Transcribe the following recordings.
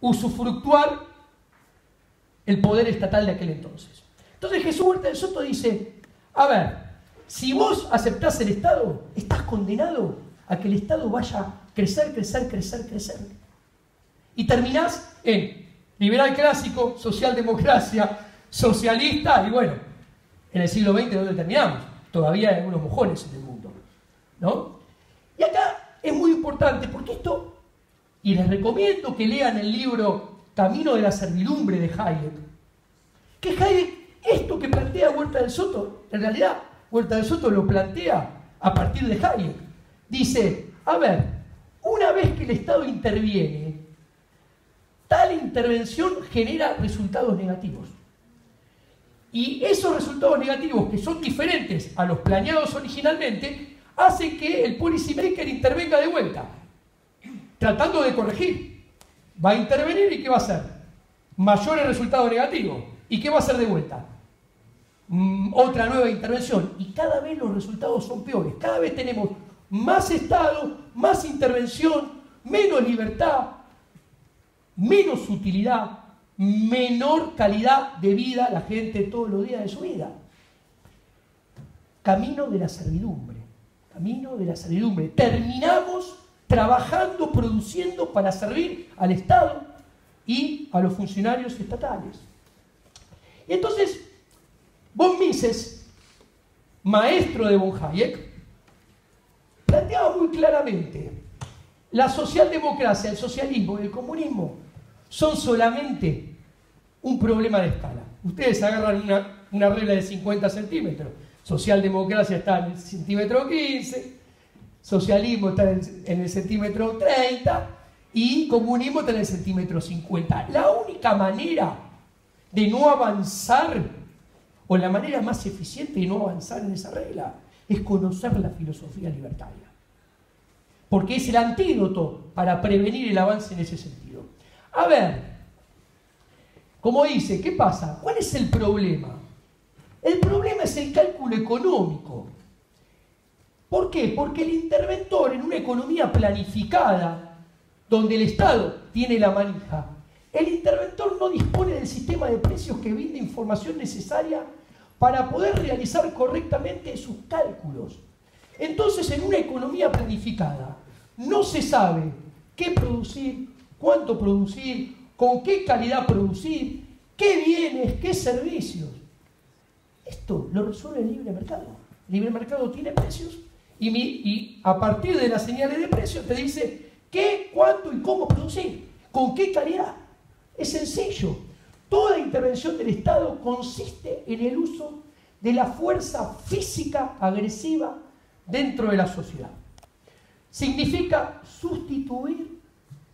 usufructuar el poder estatal de aquel entonces. Entonces Jesús Huerta del Soto dice, a ver, si vos aceptás el Estado, estás condenado a que el Estado vaya a crecer, crecer, crecer, crecer. Y terminás en liberal clásico, socialdemocracia, socialista, y bueno, en el siglo XX, ¿dónde terminamos? Todavía hay algunos mojones en el mundo, ¿no? Y acá es muy importante, porque esto, y les recomiendo que lean el libro Camino de la Servidumbre de Hayek, que Hayek, esto que plantea Huerta del Soto, en realidad Huerta del Soto lo plantea a partir de Hayek. Dice, a ver, una vez que el Estado interviene, tal intervención genera resultados negativos. Y esos resultados negativos, que son diferentes a los planeados originalmente, hacen que el policymaker intervenga de vuelta, tratando de corregir. Va a intervenir y ¿qué va a hacer? Mayores resultados negativos. ¿Y qué va a hacer de vuelta? Otra nueva intervención. Y cada vez los resultados son peores. Cada vez tenemos más Estado, más intervención, menos libertad, menos utilidad, menor calidad de vida la gente todos los días de su vida. Camino de la servidumbre. Camino de la servidumbre. Terminamos trabajando, produciendo para servir al Estado y a los funcionarios estatales. Y entonces, von Mises, maestro de von Hayek, planteaba muy claramente: la socialdemocracia, el socialismo y el comunismo son solamente un problema de escala. Ustedes agarran una regla de 50 centímetros. Socialdemocracia está en el centímetro 15, socialismo está en el centímetro 30 y comunismo está en el centímetro 50. La única manera de no avanzar, o la manera más eficiente de no avanzar en esa regla, es conocer la filosofía libertaria. Porque es el antídoto para prevenir el avance en ese sentido. A ver, como dice, ¿qué pasa? ¿Cuál es el problema? El problema es el cálculo económico. ¿Por qué? Porque el interventor en una economía planificada, donde el Estado tiene la manija, el interventor no dispone del sistema de precios que brinda información necesaria para poder realizar correctamente sus cálculos. Entonces, en una economía planificada, no se sabe qué producir, cuánto producir, con qué calidad producir, qué bienes, qué servicios. Esto lo resuelve el libre mercado. El libre mercado tiene precios y a partir de las señales de precios te dice qué, cuánto y cómo producir, con qué calidad. Es sencillo. Toda intervención del Estado consiste en el uso de la fuerza física agresiva dentro de la sociedad. Significa sustituir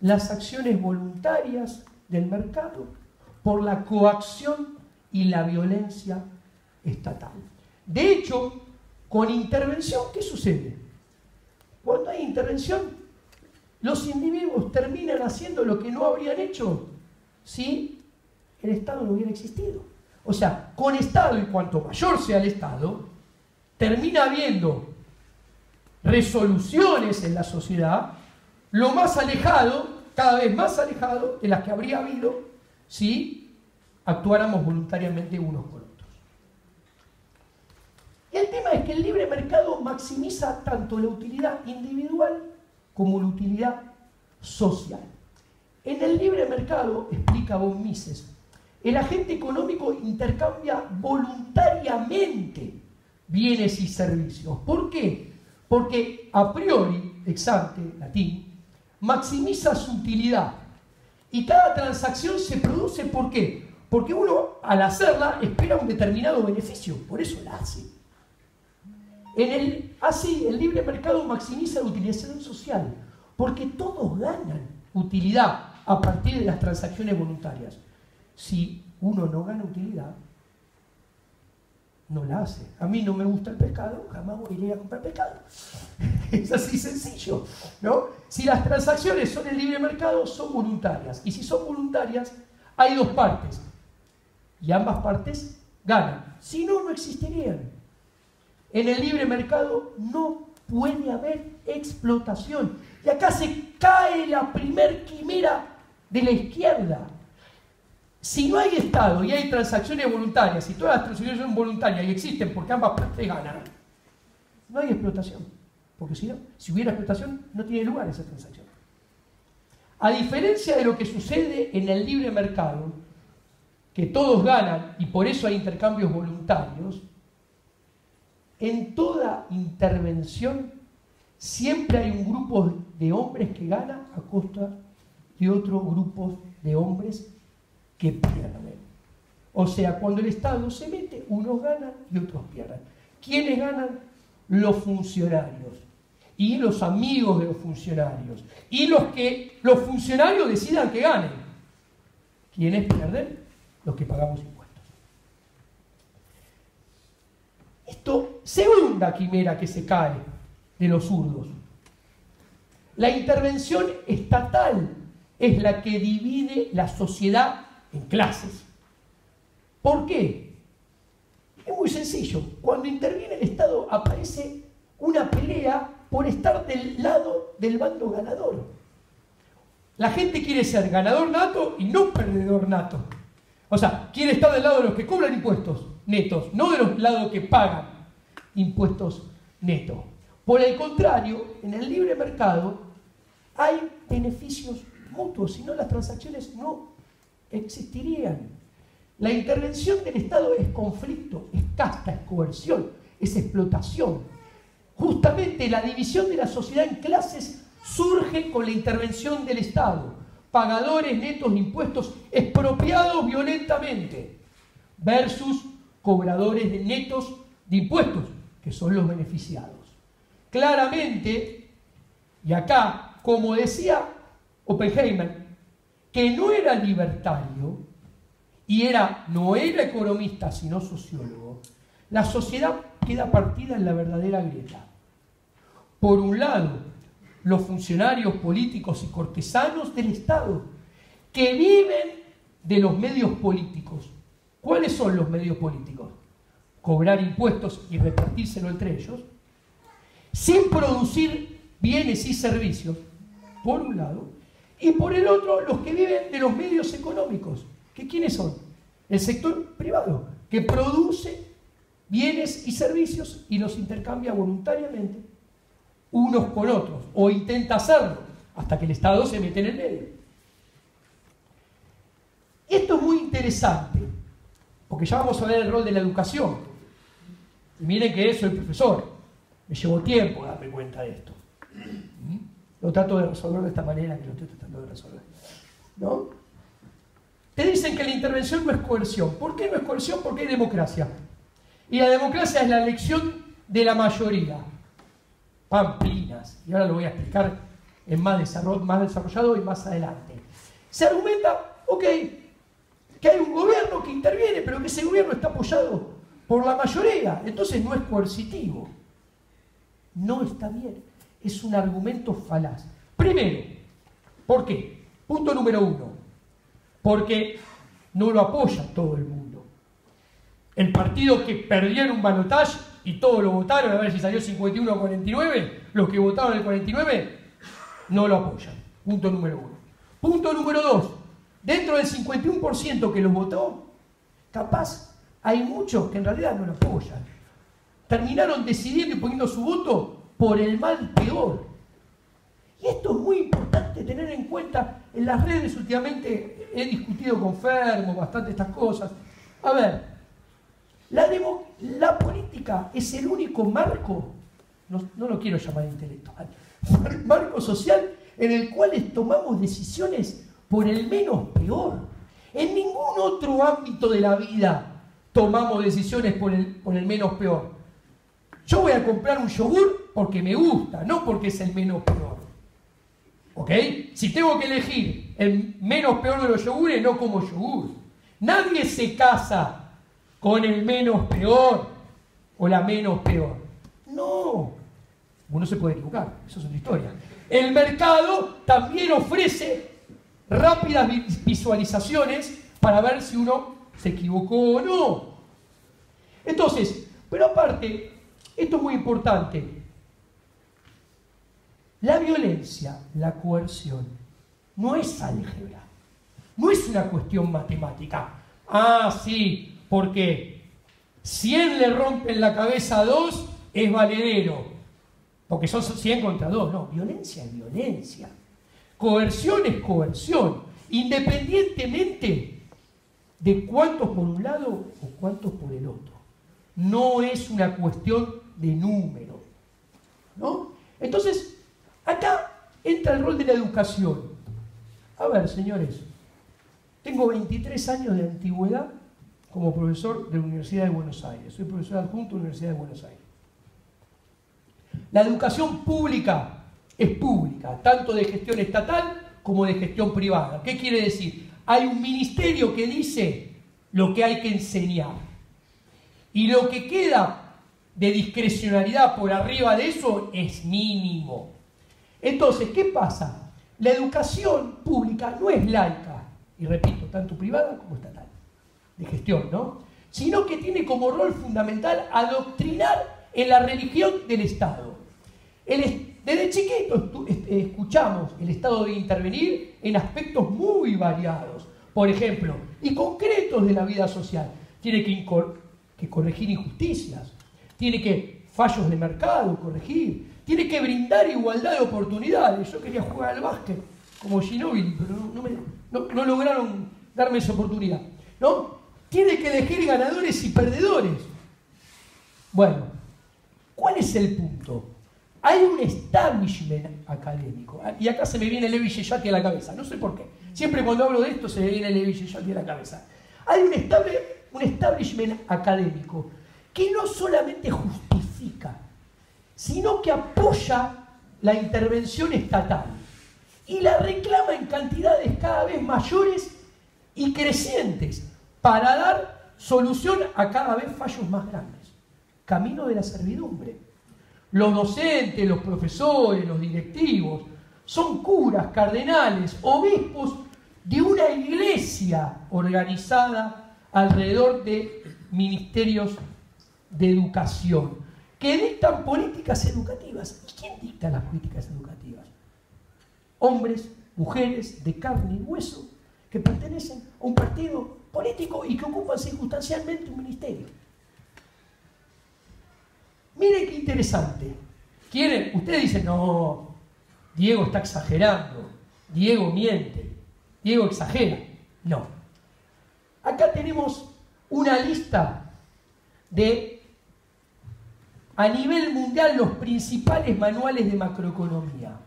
las acciones voluntarias del mercado por la coacción y la violencia estatal. De hecho, con intervención, ¿qué sucede? Cuando hay intervención, los individuos terminan haciendo lo que no habrían hecho si el Estado no hubiera existido. O sea, con Estado, y cuanto mayor sea el Estado, termina habiendo resoluciones en la sociedad lo más alejado, cada vez más alejado de las que habría habido si actuáramos voluntariamente unos con otros. Y el tema es que el libre mercado maximiza tanto la utilidad individual como la utilidad social. En el libre mercado, explica von Mises, el agente económico intercambia voluntariamente bienes y servicios. ¿Por qué? Porque a priori, ex ante, latín, maximiza su utilidad. Y cada transacción se produce, ¿por qué? Porque uno, al hacerla, espera un determinado beneficio. Por eso la hace. Así, el libre mercado maximiza la utilización social. Porque todos ganan utilidad a partir de las transacciones voluntarias. Si uno no gana utilidad, no la hace. A mí no me gusta el pescado, jamás iré a comprar pescado. Es así sencillo, ¿no? Si las transacciones son en libre mercado, son voluntarias. Y si son voluntarias, hay dos partes. Y ambas partes ganan. Si no, no existirían. En el libre mercado no puede haber explotación. Y acá se cae la primer quimera de la izquierda. Si no hay Estado y hay transacciones voluntarias, y todas las transacciones son voluntarias y existen porque ambas partes ganan, no hay explotación. Porque si no, si hubiera explotación, no tiene lugar esa transacción. A diferencia de lo que sucede en el libre mercado, que todos ganan y por eso hay intercambios voluntarios, en toda intervención siempre hay un grupo de hombres que gana a costa de otro grupo de hombres que pierden. O sea, cuando el Estado se mete, unos ganan y otros pierden. ¿Quiénes ganan? Los funcionarios y los amigos de los funcionarios y los que los funcionarios decidan que ganen. ¿Quiénes pierden? Los que pagamos impuestos. Esto, segunda quimera que se cae de los zurdos. La intervención estatal es la que divide la sociedad en clases. ¿Por qué? Es muy sencillo. Cuando interviene el Estado aparece una pelea por estar del lado del bando ganador. La gente quiere ser ganador nato y no perdedor nato. O sea, quiere estar del lado de los que cobran impuestos netos, no de los lados que pagan impuestos netos. Por el contrario, en el libre mercado hay beneficios mutuos, si no las transacciones no existirían. La intervención del Estado es conflicto, es casta, es coerción, es explotación. Justamente la división de la sociedad en clases surge con la intervención del Estado. Pagadores netos de impuestos expropiados violentamente versus cobradores de netos de impuestos, que son los beneficiados. Claramente, y acá, como decía Oppenheimer, que no era libertario y no era economista, sino sociólogo, la sociedad queda partida en la verdadera grieta. Por un lado, los funcionarios políticos y cortesanos del Estado, que viven de los medios políticos. ¿Cuáles son los medios políticos? Cobrar impuestos y repartírselo entre ellos, sin producir bienes y servicios, por un lado, y por el otro, los que viven de los medios económicos. ¿Que quiénes son? El sector privado, que produce bienes y servicios y los intercambia voluntariamente unos con otros, o intenta hacerlo, hasta que el Estado se mete en el medio. Esto es muy interesante, porque ya vamos a ver el rol de la educación. Y miren que soy profesor, me llevó tiempo darme cuenta de esto. Lo trato de resolver de esta manera que lo estoy tratando de resolver, ¿no? Te dicen que la intervención no es coerción. ¿Por qué no es coerción? Porque hay democracia. Y la democracia es la elección de la mayoría. Pamplinas. Y ahora lo voy a explicar en más desarrollado y más adelante. Se argumenta, ok, que hay un gobierno que interviene, pero que ese gobierno está apoyado por la mayoría. Entonces no es coercitivo. No está bien. Es un argumento falaz. Primero, ¿por qué? Punto número 1. Porque no lo apoya todo el mundo. El partido que perdió en un balotaje y todos lo votaron, a ver si salió 51 a 49, los que votaron el 49 no lo apoyan. Punto número 1. Punto número 2. Dentro del 51% que los votó, capaz hay muchos que en realidad no lo apoyan. Terminaron decidiendo y poniendo su voto por el mal peor. Y esto es muy importante tener en cuenta. En las redes últimamente he discutido con Fermo bastante estas cosas. A ver, la política es el único marco, no lo quiero llamar intelectual, marco social en el cual tomamos decisiones por el menos peor. En ningún otro ámbito de la vida tomamos decisiones por el menos peor. Yo voy a comprar un yogur porque me gusta, no porque es el menos peor. ¿Ok? Si tengo que elegir el menos peor de los yogures, no como yogur. Nadie se casa con el menos peor o la menos peor. No. Uno se puede equivocar, eso es otra historia. El mercado también ofrece rápidas visualizaciones para ver si uno se equivocó o no. Entonces, pero aparte, esto es muy importante. La violencia, la coerción, no es álgebra. no es una cuestión matemática. Ah, sí, porque 100 le rompen la cabeza a 2, es valedero. Porque son 100 contra 2. No, violencia es violencia. Coerción es coerción. Independientemente de cuántos por un lado o cuántos por el otro. No es una cuestión de número, ¿no? Entonces, acá entra el rol de la educación. A ver, señores, tengo 23 años de antigüedad como profesor de la Universidad de Buenos Aires. Soy profesor adjunto de la Universidad de Buenos Aires. La educación pública es pública, tanto de gestión estatal como de gestión privada. ¿Qué quiere decir? Hay un ministerio que dice lo que hay que enseñar. Y lo que queda de discrecionalidad por arriba de eso es mínimo. Entonces, ¿qué pasa? La educación pública no es laica, y repito, tanto privada como estatal, de gestión, ¿no? Sino que tiene como rol fundamental adoctrinar en la religión del Estado. Desde chiquito escuchamos el Estado debe intervenir en aspectos muy variados, por ejemplo, y concretos de la vida social. Tiene que corregir injusticias, tiene que fallos de mercado corregir, tiene que brindar igualdad de oportunidades. Yo quería jugar al básquet como Ginóbili, pero no lograron darme esa oportunidad, ¿no? Tiene que elegir ganadores y perdedores. Bueno, ¿cuál es el punto? Hay un establishment académico, y acá se me viene Levi Yeyati a la cabeza, no sé por qué. Siempre cuando hablo de esto se me viene Levi Yeyati a la cabeza. Hay un establishment académico que no solamente justifica, sino que apoya la intervención estatal y la reclama en cantidades cada vez mayores y crecientes para dar solución a cada vez fallos más grandes. Camino de la servidumbre. Los docentes, los profesores, los directivos son curas, cardenales, obispos de una iglesia organizada alrededor de ministerios de educación que dictan políticas educativas. ¿Y quién dicta las políticas educativas? Hombres, mujeres de carne y hueso que pertenecen a un partido político y que ocupan circunstancialmente un ministerio. Miren qué interesante. Ustedes dicen, no, Diego está exagerando, Diego miente, Diego exagera. No. Acá tenemos una lista de, a nivel mundial, los principales manuales de macroeconomía.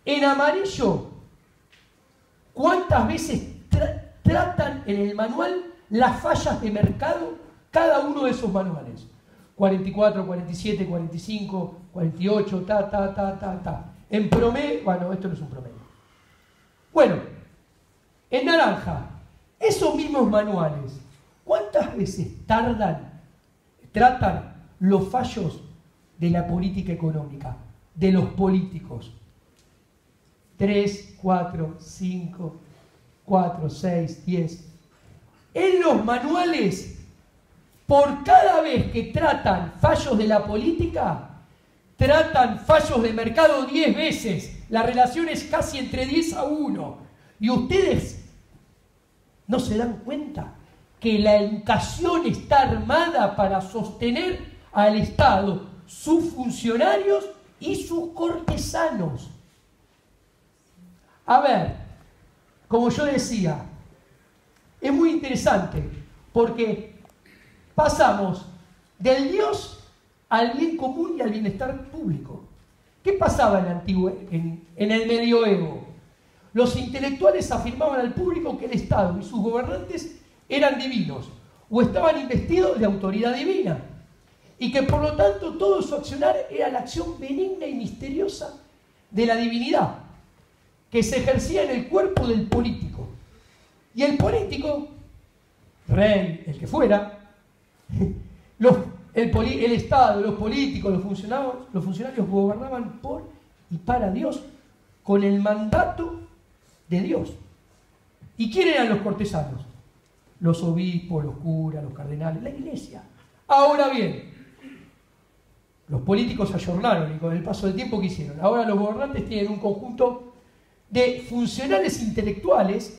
En amarillo, ¿cuántas veces tratan en el manual las fallas de mercado cada uno de esos manuales? 44, 47, 45, 48, En promedio, bueno, esto no es un promedio. Bueno, en naranja, esos mismos manuales, ¿cuántas veces tratan los fallos de la política económica, de los políticos? 3, 4, 5, 4, 6, 10. En los manuales, por cada vez que tratan fallos de la política, tratan fallos de mercado 10 veces. La relación es casi entre 10 a 1. Y ustedes no se dan cuenta que la educación está armada para sostener al Estado, sus funcionarios y sus cortesanos. A ver, como yo decía, es muy interesante porque pasamos del Dios al bien común y al bienestar público. ¿Qué pasaba en el medioevo? Los intelectuales afirmaban al público que el Estado y sus gobernantes eran divinos o estaban investidos de autoridad divina y que por lo tanto todo su accionar era la acción benigna y misteriosa de la divinidad que se ejercía en el cuerpo del político. Y el político, rey, el que fuera, el Estado, los políticos, los funcionarios gobernaban por y para Dios con el mandato de Dios. ¿Y quién eran los cortesanos? Los obispos, los curas, los cardenales, la iglesia. Ahora bien, los políticos ayornaron y con el paso del tiempo, ¿qué hicieron? Ahora los gobernantes tienen un conjunto de funcionarios intelectuales